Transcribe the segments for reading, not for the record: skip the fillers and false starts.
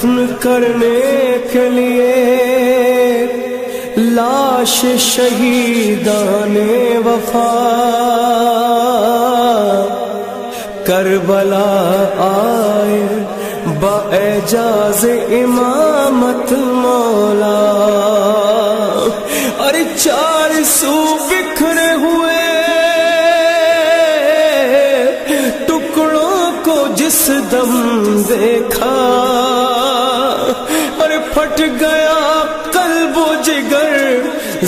دفن کرنے کے لیے لاش شہیدان وفا کربلا آئے باعجاز امامت مولا. اور چار سو بکھرے ہوئے ٹکڑوں کو جس دم دیکھا اور پھٹ گیا قلب و جگر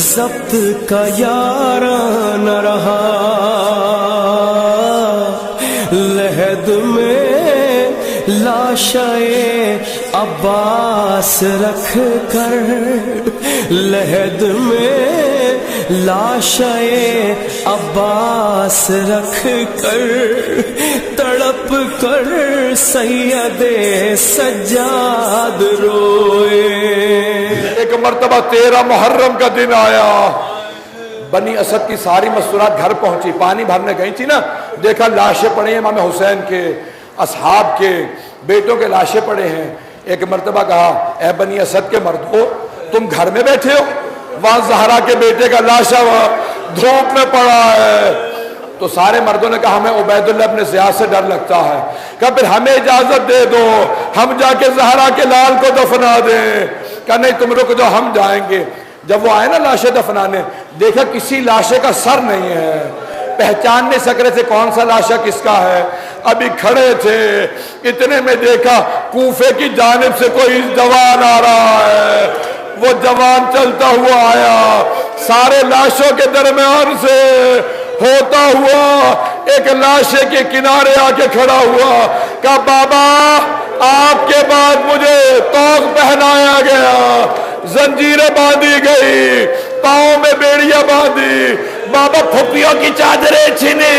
ضبط کا یاراں نہ رہا. لحد میں لاشائے عباس رکھ کر لحد میں لاشائے عباس رکھ کر تڑپ کر سید سجاد روئے. ایک مرتبہ 13 محرم کا دن آیا، بنی اسد کی ساری مستورات گھر پہنچی، پانی بھرنے گئی تھی نا، دیکھا لاشیں پڑے ہیں امام حسین کے، اصحاب کے، بیٹوں کے لاشیں پڑے ہیں. ایک مرتبہ کہا اے بنی اسد کے مردو، تم گھر میں بیٹھے ہو، وہاں زہرا کے بیٹے کا لاشا وہاں دھوپ میں پڑا ہے. تو سارے مردوں نے کہا ہمیں عبید اللہ ابن زیاد سے ڈر لگتا ہے. کہا پھر ہمیں اجازت دے دو، ہم جا کے زہرا کے لال کو دفنا دیں. کہا نہیں تم رک جاؤ، ہم جائیں گے. جب وہ آئے نا لاشیں دفنانے، دیکھا کسی لاشے کا سر نہیں ہے، پہچان نہیں سک رہے تھے کون سا لاشا کس کا ہے. ابھی کھڑے تھے، اتنے میں دیکھا کوفے کی جانب سے کوئی جوان آ رہا ہے. وہ جوان چلتا ہوا آیا، سارے لاشوں کے درمیان سے ہوتا ہوا ایک لاشے کے کنارے آ کے کھڑا ہوا. کہا بابا آپ کے بعد مجھے توق پہنایا گیا، زنجیریں باندھی گئی، پاؤں میں بیڑیاں باندھی، بابا پھپھیوں کی چادریں چھنی،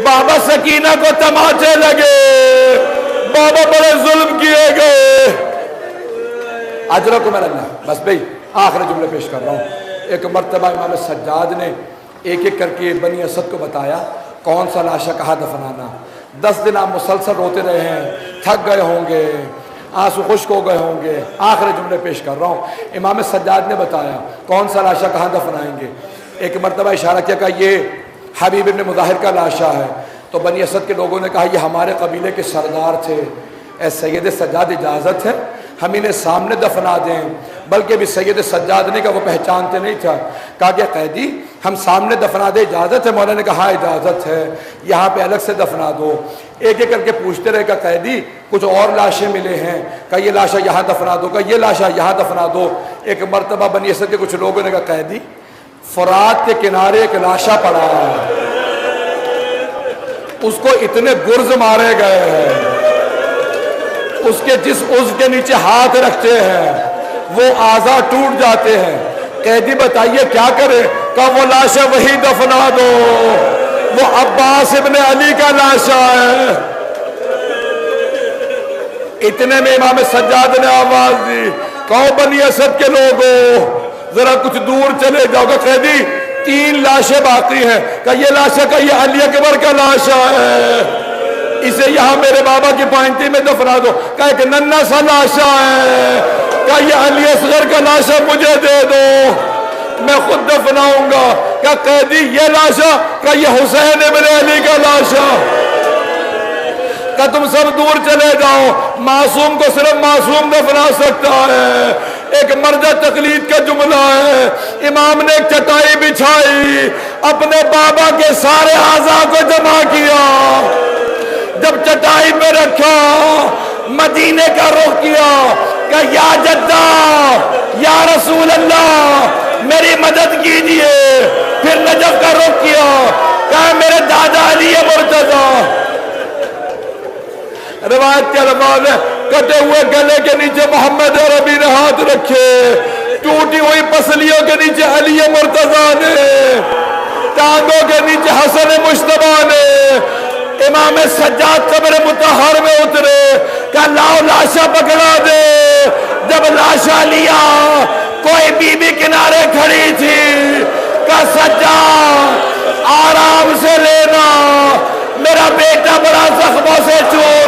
بابا سکینہ کو تماچے لگے، بابا بڑے ظلم کیے گئے. اجرکم اللہ. بس بھئی آخر جملے پیش کر رہا ہوں. ایک مرتبہ امام سجاد نے ایک ایک کر کے بنی اسد کو بتایا کون سا لاشا کہاں دفنانا. 10 دن آپ مسلسل روتے رہے ہیں، تھک گئے ہوں گے، آنسو خشک ہو گئے ہوں گے. آخر جملے پیش کر رہا ہوں. امام سجاد نے بتایا کون سا لاشا کہاں دفنائیں گے. ایک مرتبہ اشارہ کیا کہ یہ حبیب ابن مظاہر کا لاشا ہے. تو بنی اسد کے لوگوں نے کہا یہ ہمارے قبیلے کے سردار تھے، اے سید سجاد اجازت ہے ہم انہیں سامنے دفنا دیں. بلکہ بھی سید سجاد نے کہا وہ پہچانتے نہیں تھا. کہا کہ قیدی ہم سامنے دفنا دے اجازت ہے؟ مولا نے کہا ہاں اجازت ہے، یہاں پہ الگ سے دفنا دو. ایک ایک کر کے پوچھتے رہے کہ قیدی کچھ اور لاشیں ملے ہیں؟ کہ یہ لاشا یہاں دفنا دو، کہ یہ لاشا یہاں دفنا دو. ایک مرتبہ بنی اسد کے کچھ لوگوں نے کہا قیدی فرات کے کنارے ایک لاشا پڑا ہے، اس کو اتنے گرز مارے گئے ہیں، اس کے جس عضو کے نیچے ہاتھ رکھتے ہیں وہ اعضاء ٹوٹ جاتے ہیں. قیدی بتائیے کیا کرے؟ کہ وہ لاشا وہی دفنا دو، وہ عباس ابن علی کا لاشا ہے. اتنے میں امام سجاد نے آواز دی کہو بنی اسد کے لوگوں ذرا کچھ دور چلے جاؤ. کہ قیدی 3 لاشیں باقی ہیں. کہ یہ لاشا کہ یہ علی اکبر کا لاشا ہے، اسے یہاں میرے بابا کی پائنتی میں دفنا دو. کہ ایک ننھا سا لاشا ہے، کہ یہ علی اصغر کا لاشا مجھے دے دو، میں خود دفناؤں گا. کہ قیدی یہ لاشا کہ یہ حسین ابن علی کا لاشا. کہ تم سب دور چلے جاؤ، معصوم کو صرف معصوم دفنا سکتا ہے. ایک مرجع تقلید کا جملہ ہے. امام نے ایک چٹائی بچھائی، اپنے بابا کے سارے اعضاء کو جمع کیا، جب چٹائی پہ رکھا مدینے کا رخ کیا کہ یا جدہ یا رسول اللہ میری مدد کیجئے. پھر نجف کا رخ کیا کہ میرے دادا علی مرتضی. روایت کے الفاظ ہے کٹے ہوئے گلے کے نیچے محمد عربی نے ہاتھ رکھے، ٹوٹی ہوئی پسلیوں کے نیچے علی مرتضی نے، ٹانگوں کے نیچے حسن مجتبی نے. امام سجاد قبر مطہر میں اترے کہ لاؤ لاشا پکڑا دے. جب لاشا لیا کوئی بی بی کنارے کھڑی تھی. کہ سجاد آرام سے لینا، میرا بیٹا بڑا زخموں سے چور.